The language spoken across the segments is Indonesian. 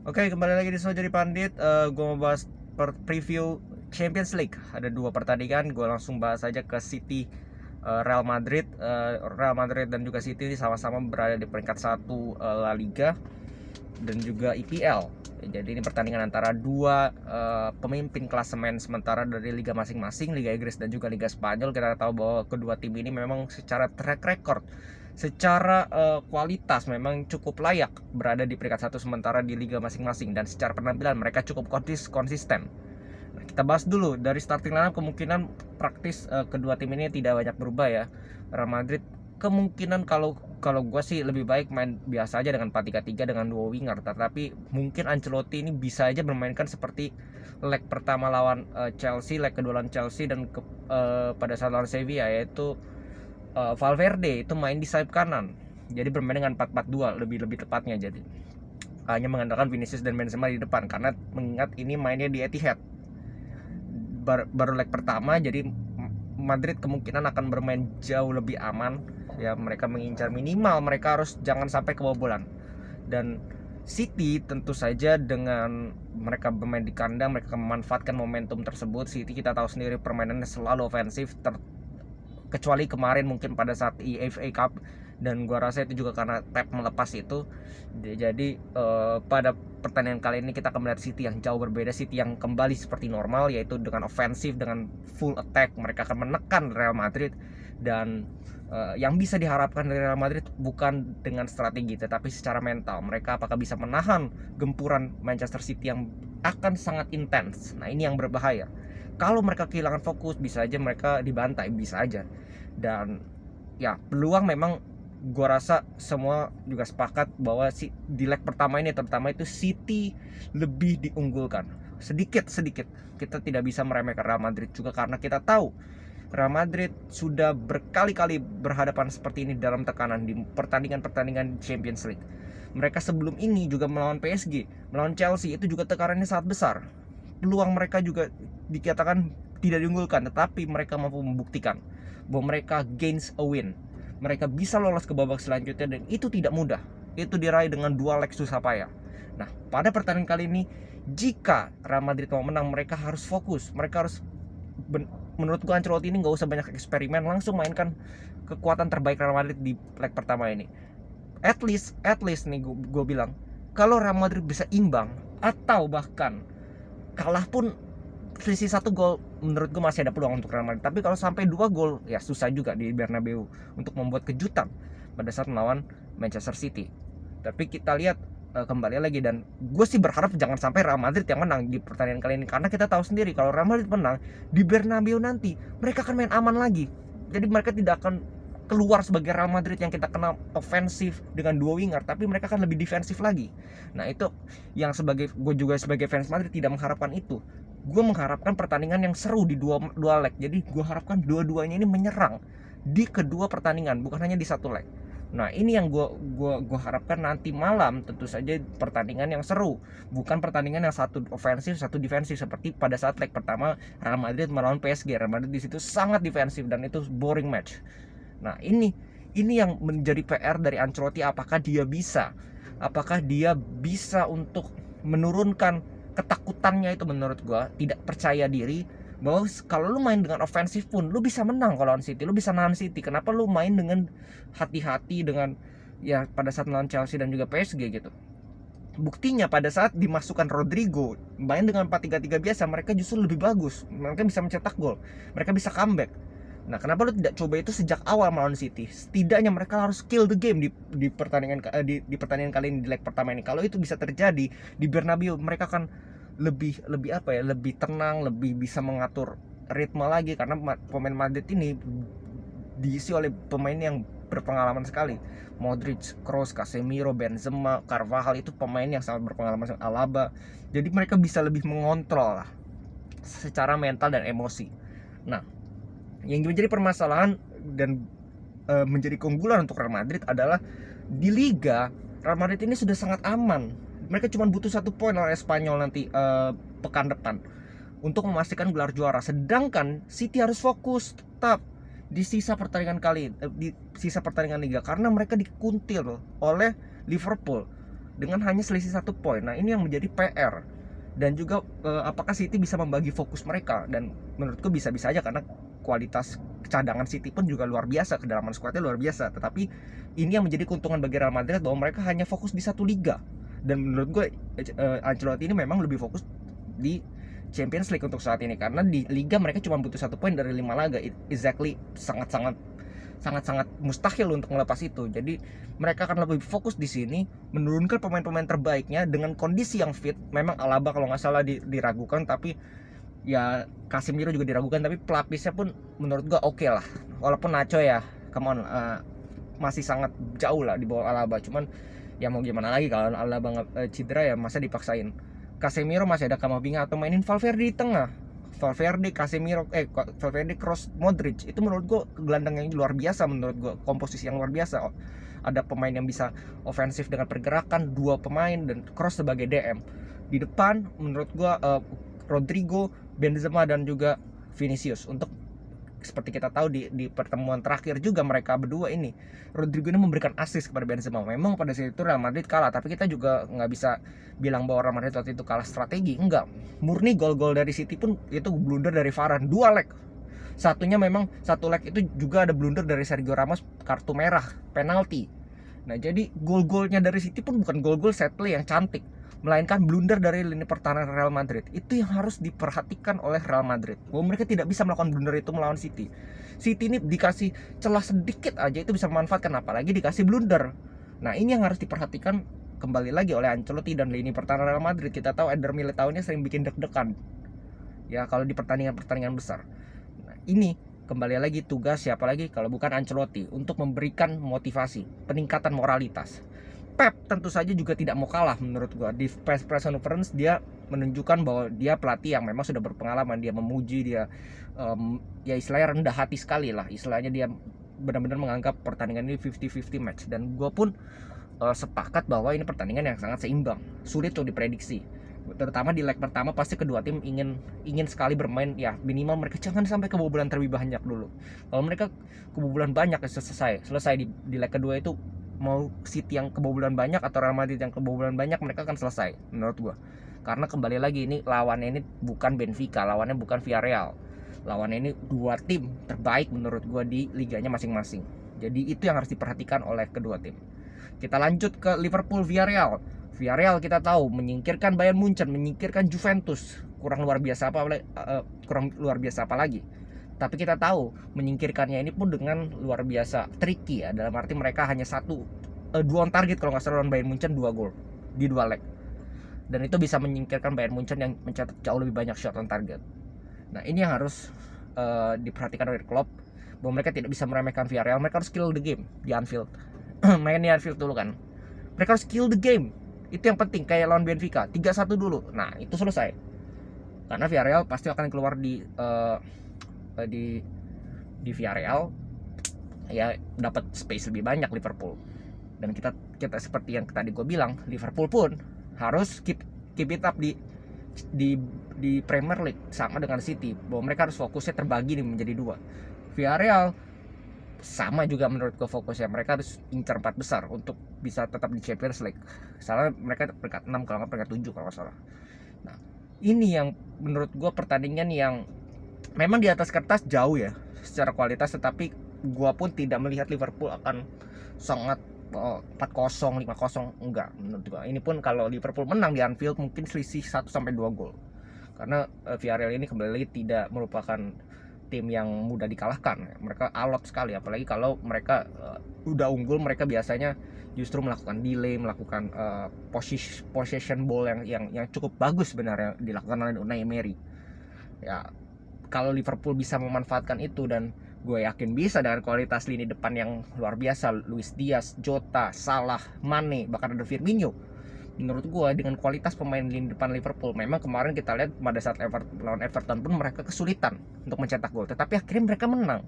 Oke, kembali lagi di So Jadi Pandit. Gue mau bahas preview Champions League. Ada dua pertandingan, gue langsung bahas aja ke City, Real Madrid. Real Madrid dan juga City ini sama-sama berada di peringkat satu La Liga dan juga EPL. Jadi ini pertandingan antara dua pemimpin klasemen sementara dari liga masing-masing, Liga Inggris dan juga Liga Spanyol. Kita tahu bahwa kedua tim ini memang secara track record, secara kualitas memang cukup layak berada di peringkat satu sementara di liga masing-masing, dan secara penampilan mereka cukup konsisten. Nah, kita bahas dulu dari starting lineup. Kemungkinan praktis kedua tim ini tidak banyak berubah ya. Real Madrid kemungkinan kalau kalau gue sih lebih baik main biasa aja dengan 4-3-3 dengan dua winger, tetapi mungkin Ancelotti ini bisa aja bermainkan seperti leg pertama lawan Chelsea, leg kedua lawan Chelsea, dan pada saat lawan Sevilla, yaitu Valverde itu main di sayap kanan. Jadi bermain dengan 4-4-2 lebih tepatnya. Jadi hanya mengandalkan Vinicius dan Benzema di depan, karena mengingat ini mainnya di Etihad. Baru leg pertama, jadi Madrid kemungkinan akan bermain jauh lebih aman ya. Mereka mengincar minimal, mereka harus jangan sampai kebobolan. Dan City tentu saja dengan mereka bermain di kandang, mereka memanfaatkan momentum tersebut. City kita tahu sendiri permainannya selalu ofensif, kecuali kemarin mungkin pada saat FA Cup, dan gua rasa itu juga karena Pep melepas itu. Jadi pada pertandingan kali ini kita akan melihat City yang jauh berbeda, City yang kembali seperti normal, yaitu dengan ofensif, dengan full attack. Mereka akan menekan Real Madrid, dan yang bisa diharapkan dari Real Madrid bukan dengan strategi tetapi secara mental. Mereka apakah bisa menahan gempuran Manchester City yang akan sangat intens. Nah, ini yang berbahaya. Kalau mereka kehilangan fokus, bisa aja mereka dibantai, bisa aja. Dan ya, peluang memang gua rasa semua juga sepakat bahwa di leg pertama ini terutama itu City lebih diunggulkan sedikit. Kita tidak bisa meremehkan Real Madrid juga, karena kita tahu Real Madrid sudah berkali-kali berhadapan seperti ini dalam tekanan di pertandingan-pertandingan Champions League. Mereka sebelum ini juga melawan PSG, melawan Chelsea, itu juga tekanannya sangat besar. Peluang mereka juga dikatakan tidak diunggulkan, tetapi mereka mampu membuktikan bahwa mereka gains a win. Mereka bisa lolos ke babak selanjutnya, dan itu tidak mudah. Itu diraih dengan dua leg susah payah. Nah, pada pertandingan kali ini, jika Real Madrid mau menang, mereka harus fokus. Mereka harus, menurut gua Ancelotti ini nggak usah banyak eksperimen, langsung mainkan kekuatan terbaik Real Madrid di leg pertama ini. At least nih gue bilang, kalau Real Madrid bisa imbang atau bahkan kalah pun, selisih 1 gol, menurut gue masih ada peluang untuk Real Madrid. Tapi kalau sampai 2 gol, ya susah juga di Bernabeu untuk membuat kejutan pada saat melawan Manchester City. Tapi kita lihat kembali lagi, dan gue sih berharap jangan sampai Real Madrid yang menang di pertandingan kali ini, karena kita tahu sendiri kalau Real Madrid menang di Bernabeu nanti, mereka akan main aman lagi. Jadi mereka tidak akan keluar sebagai Real Madrid yang kita kenal ofensif dengan dua winger, tapi mereka akan lebih defensif lagi. Nah, itu yang gue juga sebagai fans Madrid tidak mengharapkan itu. Gue mengharapkan pertandingan yang seru di dua leg. Jadi gue harapkan dua-duanya ini menyerang di kedua pertandingan, bukan hanya di satu leg. Nah, ini yang gue harapkan nanti malam. Tentu saja pertandingan yang seru, bukan pertandingan yang satu ofensif satu defensif seperti pada saat leg pertama Real Madrid melawan PSG. Real Madrid di situ sangat defensif dan itu boring match. Nah, ini yang menjadi PR dari Ancelotti. Apakah dia bisa untuk menurunkan ketakutannya itu? Menurut gua tidak percaya diri bahwa kalau lu main dengan ofensif pun lu bisa menang. Kalau lawan City lu bisa nahan City, kenapa lu main dengan hati-hati dengan ya pada saat melawan Chelsea dan juga PSG gitu. Buktinya pada saat dimasukkan Rodrigo main dengan 4-3-3 biasa, mereka justru lebih bagus. Mereka bisa mencetak gol, mereka bisa comeback. Nah, kenapa lu tidak coba itu sejak awal melawan City? Setidaknya mereka harus kill the game di pertandingan kali ini, di leg pertama ini. Kalau itu bisa terjadi di Bernabeu, mereka akan lebih tenang, lebih bisa mengatur ritme lagi, karena pemain Madrid ini diisi oleh pemain yang berpengalaman sekali. Modric, Kroos, Casemiro, Benzema, Carvajal, itu pemain yang sangat berpengalaman. Alaba. Jadi mereka bisa lebih mengontrol lah secara mental dan emosi. Nah, yang menjadi permasalahan dan menjadi keunggulan untuk Real Madrid adalah di Liga, Real Madrid ini sudah sangat aman. Mereka cuma butuh 1 poin lawan Espanyol nanti pekan depan untuk memastikan gelar juara. Sedangkan City harus fokus tetap di sisa pertandingan Liga, karena mereka dikuntil oleh Liverpool. dengan hanya selisih 1 poin. Nah ini yang menjadi PR. Dan juga apakah City bisa membagi fokus mereka, dan menurutku bisa-bisa aja karena kualitas cadangan City pun juga luar biasa, kedalaman skuadnya luar biasa. Tetapi ini yang menjadi keuntungan bagi Real Madrid bahwa mereka hanya fokus di satu liga, dan menurut gue Ancelotti ini memang lebih fokus di Champions League untuk saat ini, karena di liga mereka cuma butuh 1 poin dari 5 laga. Exactly, sangat mustahil untuk melepas itu. Jadi mereka akan lebih fokus di sini, menurunkan pemain-pemain terbaiknya dengan kondisi yang fit. Memang Alaba kalau nggak salah diragukan, tapi ya Casemiro juga diragukan, tapi pelapisnya pun menurut gua oke lah. Walaupun Nacho ya, come on, masih sangat jauh lah di bawah Alaba. Cuman ya mau gimana lagi, kalau Alaba cedera ya masa dipaksain. Casemiro masih ada Camavinga atau mainin Valverde di tengah. Valverde, Casemiro, Valverde, Kroos, Modric, itu menurut gue gelandang yang luar biasa, menurut gue komposisi yang luar biasa. Ada pemain yang bisa ofensif dengan pergerakan, 2 pemain, dan Kroos sebagai DM. Di depan menurut gue Rodrigo, Benzema, dan juga Vinicius. Untuk seperti kita tahu di pertemuan terakhir juga mereka berdua ini, Rodrigo ini memberikan assist kepada Benzema. Memang pada saat itu Real Madrid kalah, tapi kita juga nggak bisa bilang bahwa Real Madrid waktu itu kalah strategi. Enggak, murni gol-gol dari City pun itu blunder dari Varane 2 leg. Satunya memang, 1 leg itu juga ada blunder dari Sergio Ramos, kartu merah, penalti. Nah jadi gol-golnya dari City pun bukan gol-gol set play yang cantik, melainkan blunder dari lini pertahanan Real Madrid. Itu yang harus diperhatikan oleh Real Madrid, bahwa mereka tidak bisa melakukan blunder itu melawan City. City ini dikasih celah sedikit aja itu bisa memanfaatkan, apalagi dikasih blunder. Nah ini yang harus diperhatikan kembali lagi oleh Ancelotti dan lini pertahanan Real Madrid. Kita tahu Eder Militao ini sering bikin deg-degan ya kalau di pertandingan-pertandingan besar. Nah ini kembali lagi tugas siapa lagi kalau bukan Ancelotti untuk memberikan motivasi, peningkatan moralitas. Pep tentu saja juga tidak mau kalah menurut gua. Di press conference dia menunjukkan bahwa dia pelatih yang memang sudah berpengalaman. Dia memuji, dia ya istilahnya rendah hati sekali lah. Istilahnya dia benar-benar menganggap pertandingan ini 50-50 match. Dan gua pun sepakat bahwa ini pertandingan yang sangat seimbang, sulit untuk diprediksi. Terutama di leg pertama pasti kedua tim ingin sekali bermain, ya minimal mereka jangan sampai kebobolan terlebih banyak dulu. Kalau mereka kebobolan banyak ya selesai di leg kedua itu, mau City yang kebobolan banyak atau Real Madrid yang kebobolan banyak, mereka akan selesai menurut gua. Karena kembali lagi ini lawannya ini bukan Benfica, lawannya bukan Villarreal. Lawannya ini 2 tim terbaik menurut gua di liganya masing-masing. Jadi itu yang harus diperhatikan oleh kedua tim. Kita lanjut ke Liverpool Villarreal. Villarreal kita tahu menyingkirkan Bayern Munchen, menyingkirkan Juventus, kurang luar biasa apa lagi. Tapi kita tahu menyingkirkannya ini pun dengan luar biasa tricky ya, dalam arti mereka hanya 2 on target kalau nggak salah lawan Bayern Munchen, 2 gol di 2 leg, dan itu bisa menyingkirkan Bayern Munchen yang mencetak jauh lebih banyak shot on target. Nah ini yang harus diperhatikan oleh Klopp, bahwa mereka tidak bisa meremehkan Villarreal. Mereka harus kill the game di Anfield. Main di Anfield dulu kan, mereka harus kill the game, itu yang penting. Kayak lawan Benfica 3-1 dulu, nah itu selesai, karena Villarreal pasti akan keluar di Villarreal ya, dapat space lebih banyak Liverpool. Dan kita seperti yang tadi gue bilang, Liverpool pun harus keep it up di Premier League sama dengan City, bahwa mereka harus fokusnya terbagi menjadi 2. Villarreal sama juga menurut gue fokusnya, mereka harus incar 4 besar untuk bisa tetap di Champions League. Soalnya mereka peringkat 6 kalau nggak peringkat 7 kalau nggak salah. Nah ini yang menurut gue pertandingan yang memang di atas kertas jauh ya secara kualitas, tetapi gue pun tidak melihat Liverpool akan sangat 4-0, 5-0, enggak menurut gue. Ini pun kalau Liverpool menang di Anfield mungkin selisih 1-2 gol, karena Villarreal ini kembali lagi tidak merupakan tim yang mudah dikalahkan. Mereka alot sekali, apalagi kalau mereka udah unggul, mereka biasanya justru melakukan delay, melakukan possession ball yang cukup bagus sebenarnya dilakukan oleh Unai Emery. Ya kalau Liverpool bisa memanfaatkan itu, dan gue yakin bisa dengan kualitas lini depan yang luar biasa, Luis Diaz, Jota, Salah, Mane, bahkan ada Firmino. Menurut gue dengan kualitas pemain lini depan Liverpool, memang kemarin kita lihat pada saat lawan Everton pun mereka kesulitan untuk mencetak gol, tetapi akhirnya mereka menang.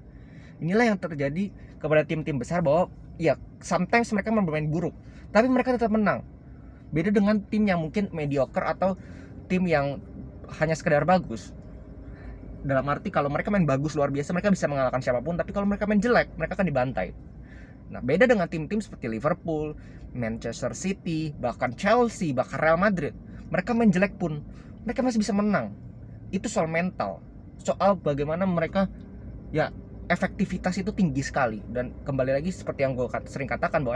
Inilah yang terjadi kepada tim-tim besar, bahwa ya sometimes mereka bermain buruk tapi mereka tetap menang. Beda dengan tim yang mungkin mediocre atau tim yang hanya sekedar bagus. Dalam arti kalau mereka main bagus luar biasa, mereka bisa mengalahkan siapapun, tapi kalau mereka main jelek, mereka akan dibantai. Nah, beda dengan tim-tim seperti Liverpool, Manchester City, bahkan Chelsea, bahkan Real Madrid. Mereka main jelek pun mereka masih bisa menang. Itu soal mental, soal bagaimana mereka, ya, efektivitas itu tinggi sekali. Dan kembali lagi seperti yang gue sering katakan, bahwa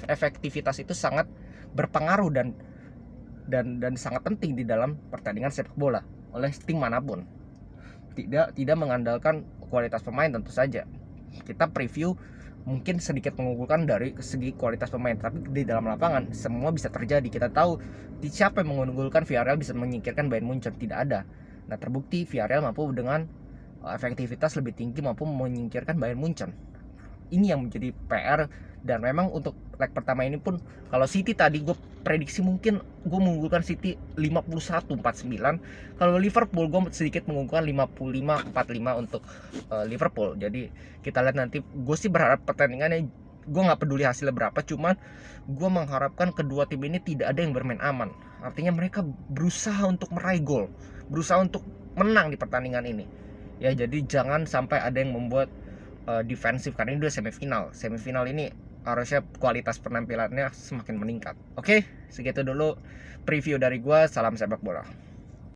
efektivitas itu sangat berpengaruh dan sangat penting di dalam pertandingan sepak bola oleh tim manapun. Tidak mengandalkan kualitas pemain tentu saja. Kita preview mungkin sedikit mengunggulkan dari segi kualitas pemain, tapi di dalam lapangan semua bisa terjadi. Kita tahu siapa yang mengunggulkan Villarreal bisa menyingkirkan Bayern Munchen, tidak ada. Nah, terbukti Villarreal mampu dengan efektivitas lebih tinggi mampu menyingkirkan Bayern Munchen. Ini yang menjadi PR. Dan memang untuk leg pertama ini pun, kalau City tadi gue prediksi mungkin gue mengunggulkan City 51-49. Kalau Liverpool gue sedikit mengunggulkan 55-45 untuk Liverpool. Jadi kita lihat nanti. Gue sih berharap pertandingannya, gue nggak peduli hasilnya berapa, cuman gue mengharapkan kedua tim ini tidak ada yang bermain aman. Artinya mereka berusaha untuk meraih gol, berusaha untuk menang di pertandingan ini. Ya, jadi jangan sampai ada yang membuat defensif, karena ini udah semifinal ini harusnya kualitas penampilannya semakin meningkat. Oke, segitu dulu preview dari gua. Salam sepak bola.